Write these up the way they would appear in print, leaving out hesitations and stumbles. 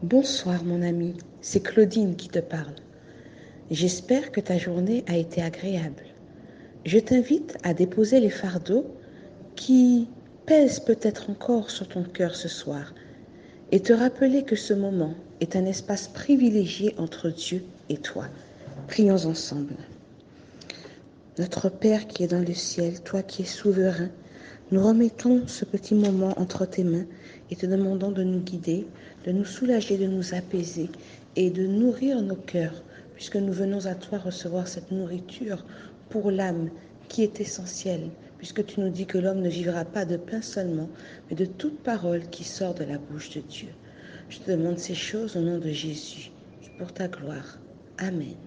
Bonsoir mon ami, c'est Claudine qui te parle. J'espère que ta journée a été agréable. Je t'invite à déposer les fardeaux qui pèsent peut-être encore sur ton cœur ce soir et te rappeler que ce moment est un espace privilégié entre Dieu et toi. Prions ensemble. Notre Père qui est dans le ciel, toi qui es souverain, nous remettons ce petit moment entre tes mains et te demandons de nous guider, de nous soulager, de nous apaiser et de nourrir nos cœurs, puisque nous venons à toi recevoir cette nourriture pour l'âme qui est essentielle, puisque tu nous dis que l'homme ne vivra pas de pain seulement, mais de toute parole qui sort de la bouche de Dieu. Je te demande ces choses au nom de Jésus et pour ta gloire. Amen.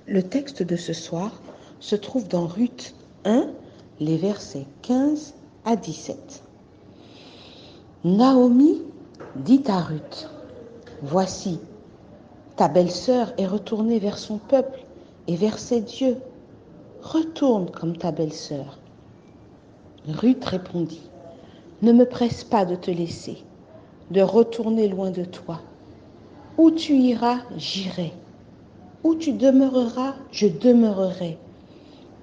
Le texte de ce soir se trouve dans Ruth 1, les versets 15 à 17. Naomi dit à Ruth, « Voici, ta belle-sœur est retournée vers son peuple et vers ses dieux. Retourne comme ta belle-sœur. » Ruth répondit, « Ne me presse pas de te laisser, de retourner loin de toi. Où tu iras, j'irai. Où tu demeureras, je demeurerai.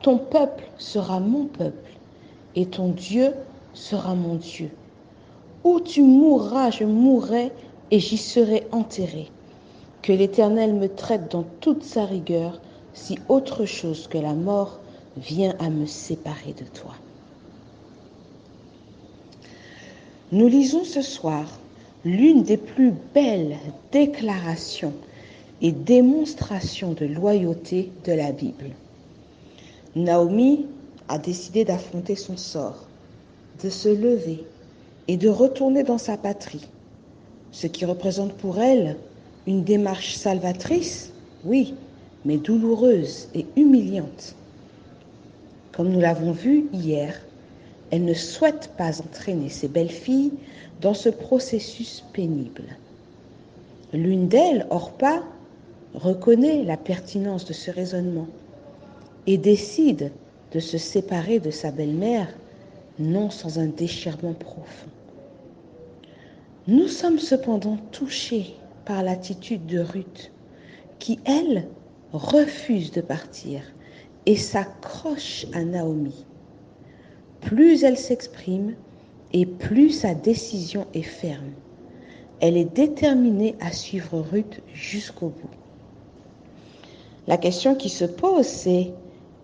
Ton peuple sera mon peuple, et ton Dieu sera mon Dieu. Où tu mourras, je mourrai, et j'y serai enterré. Que l'Éternel me traite dans toute sa rigueur, si autre chose que la mort vient à me séparer de toi. » Nous lisons ce soir l'une des plus belles déclarations et démonstrations de loyauté de la Bible. Naomi a décidé d'affronter son sort, de se lever et de retourner dans sa patrie, ce qui représente pour elle une démarche salvatrice, oui, mais douloureuse et humiliante. Comme nous l'avons vu hier, elle ne souhaite pas entraîner ses belles-filles dans ce processus pénible. L'une d'elles, Orpa, reconnaît la pertinence de ce raisonnement et décide de se séparer de sa belle-mère, non sans un déchirement profond. Nous sommes cependant touchés par l'attitude de Ruth, qui, elle, refuse de partir et s'accroche à Naomi. Plus elle s'exprime, et plus sa décision est ferme. Elle est déterminée à suivre Ruth jusqu'au bout. La question qui se pose, c'est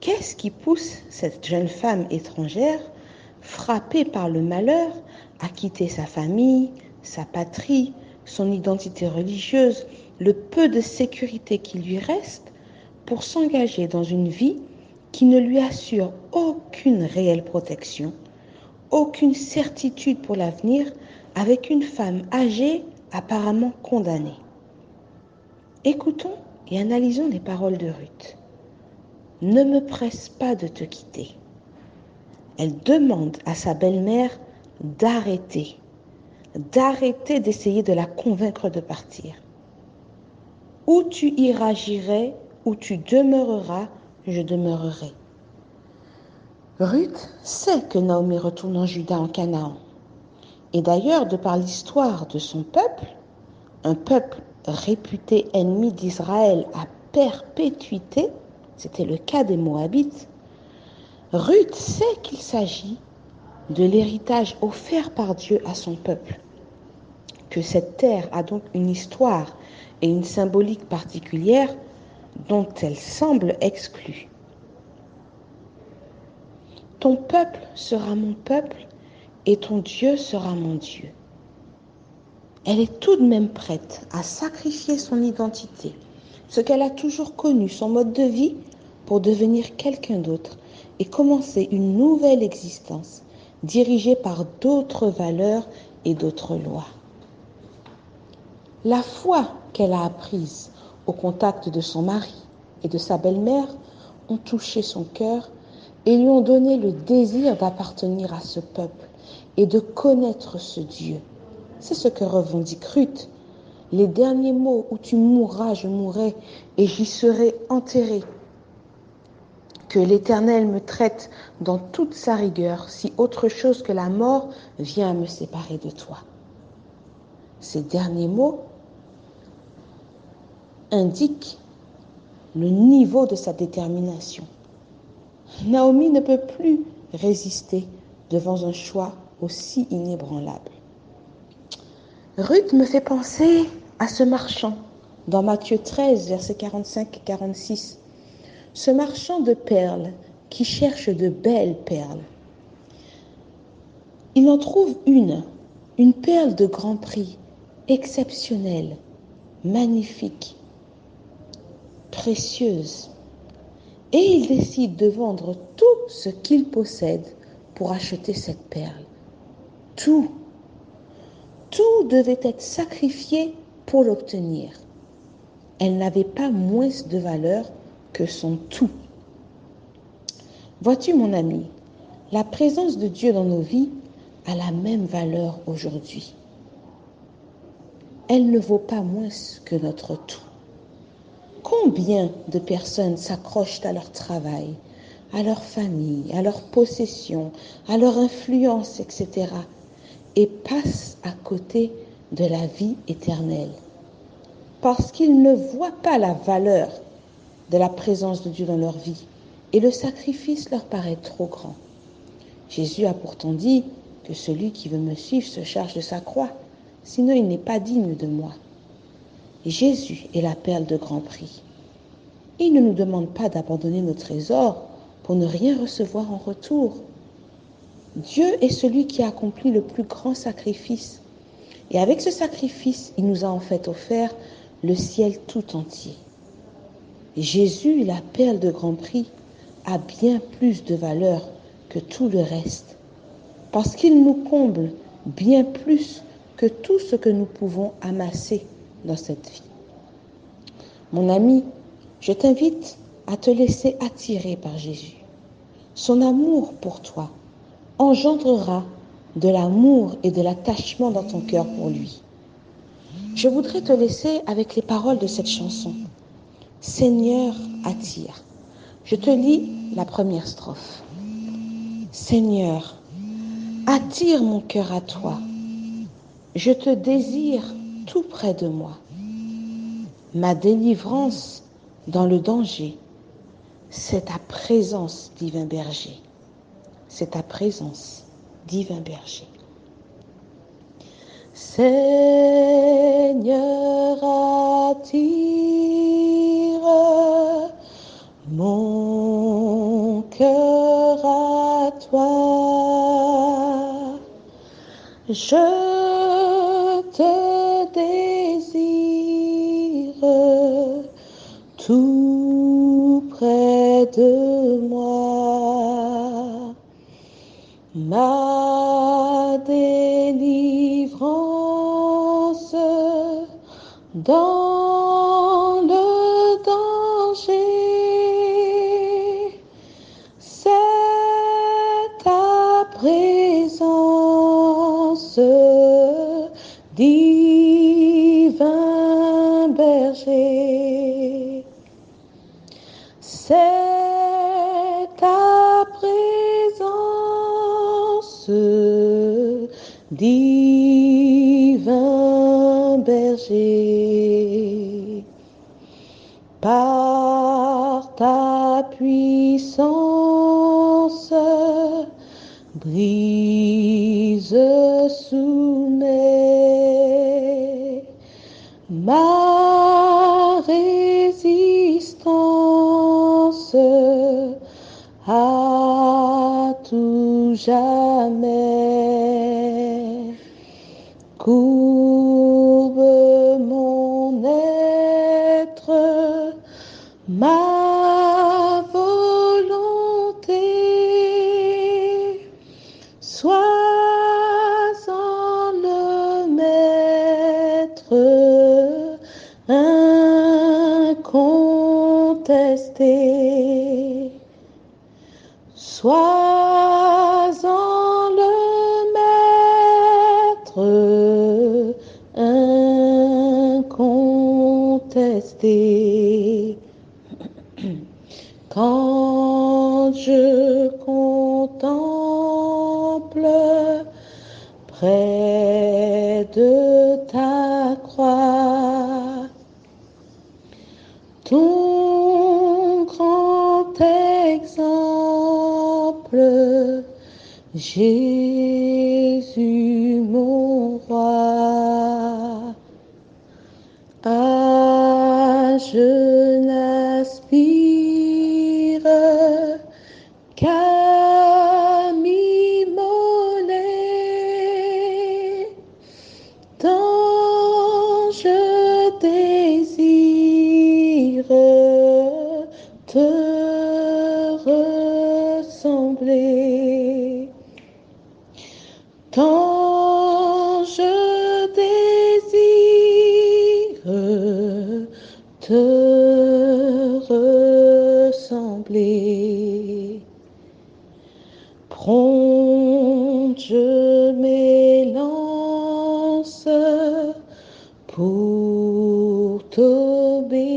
qu'est-ce qui pousse cette jeune femme étrangère, frappée par le malheur, à quitter sa famille, sa patrie, son identité religieuse, le peu de sécurité qui lui reste, pour s'engager dans une vie qui ne lui assure aucune réelle protection, aucune certitude pour l'avenir, avec une femme âgée apparemment condamnée. Écoutons et analysons les paroles de Ruth. « Ne me presse pas de te quitter. » Elle demande à sa belle-mère d'arrêter d'essayer de la convaincre de partir. « Où tu iras, j'irai, où tu demeureras, je demeurerai. » Ruth sait que Naomi retourne en Juda, en Canaan. Et d'ailleurs, de par l'histoire de son peuple, un peuple réputé ennemi d'Israël à perpétuité, c'était le cas des Moabites, Ruth sait qu'il s'agit de l'héritage offert par Dieu à son peuple, que cette terre a donc une histoire et une symbolique particulière dont elle semble exclue. Ton peuple sera mon peuple et ton Dieu sera mon Dieu. Elle est tout de même prête à sacrifier son identité, ce qu'elle a toujours connu, son mode de vie, pour devenir quelqu'un d'autre et commencer une nouvelle existence dirigée par d'autres valeurs et d'autres lois. La foi qu'elle a apprise au contact de son mari et de sa belle-mère ont touché son cœur et lui ont donné le désir d'appartenir à ce peuple et de connaître ce Dieu. C'est ce que revendique Ruth. Les derniers mots, où tu mourras, je mourrai, et j'y serai enterré. Que l'Éternel me traite dans toute sa rigueur, si autre chose que la mort vient à me séparer de toi. Ces derniers mots indiquent le niveau de sa détermination. Naomi ne peut plus résister devant un choix aussi inébranlable. Ruth me fait penser à ce marchand dans Matthieu 13, versets 45 et 46. Ce marchand de perles qui cherche de belles perles. Il en trouve une perle de grand prix, exceptionnelle, magnifique, précieuse. Et il décide de vendre tout ce qu'il possède pour acheter cette perle. Tout devait être sacrifié pour l'obtenir. Elle n'avait pas moins de valeur que son tout. Vois-tu, mon ami, la présence de Dieu dans nos vies a la même valeur aujourd'hui. Elle ne vaut pas moins que notre tout. Combien de personnes s'accrochent à leur travail, à leur famille, à leurs possessions, à leur influence, etc., et passent à côté de la vie éternelle parce qu'ils ne voient pas la valeur de la présence de Dieu dans leur vie et le sacrifice leur paraît trop grand. Jésus a pourtant dit que celui qui veut me suivre se charge de sa croix, sinon il n'est pas digne de moi. Jésus est la perle de grand prix. Il ne nous demande pas d'abandonner nos trésors pour ne rien recevoir en retour. Dieu est celui qui a accompli le plus grand sacrifice. Et avec ce sacrifice, il nous a en fait offert le ciel tout entier. Jésus, la perle de grand prix, a bien plus de valeur que tout le reste, parce qu'il nous comble bien plus que tout ce que nous pouvons amasser dans cette vie. Mon ami, je t'invite à te laisser attirer par Jésus. Son amour pour toi engendrera de l'amour et de l'attachement dans ton cœur pour lui. Je voudrais te laisser avec les paroles de cette chanson. Seigneur, attire. Je te lis la première strophe. Seigneur, attire mon cœur à toi. Je te désire tout près de moi. Ma délivrance dans le danger, c'est ta présence, divin berger. C'est ta présence, divin berger. Seigneur, attire mon cœur à toi. Je te désire tout près de moi. Ma délivrance dans le danger, c'est ta présence, divin berger. C'est ta présence, divin berger. Par ta puissance, brise, soumets ma résistance à tout jamais. Courbe mon être, ma volonté, sois en le maître incontesté. Sois en le maître incontesté. Quand je contemple près de ta croix, ton grand exemple, Jésus mon roi. Ah, je n'aspire qu'à m'immoler, tant je désire te ressembler, tant je désire te ressembler. Prompt je m'élance pour t'obéir.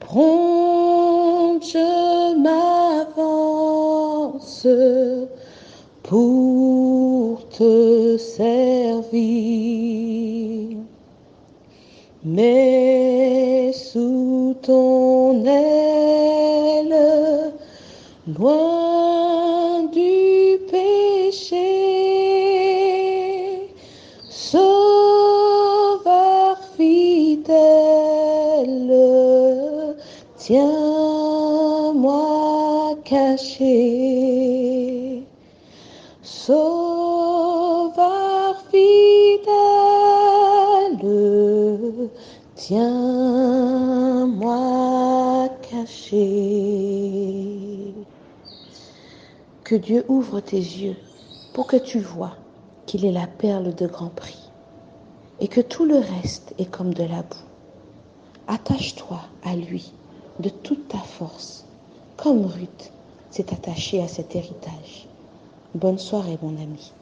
Prompt je m'avance pour te servir. Mais sous ton aile, loin du péché, Sauveur fidèle, tiens-moi caché. Sauveur fidèle, tiens-moi caché. Que Dieu ouvre tes yeux pour que tu vois qu'il est la perle de grand prix et que tout le reste est comme de la boue. Attache-toi à lui de toute ta force, comme Ruth s'est attachée à cet héritage. Bonne soirée, mon ami.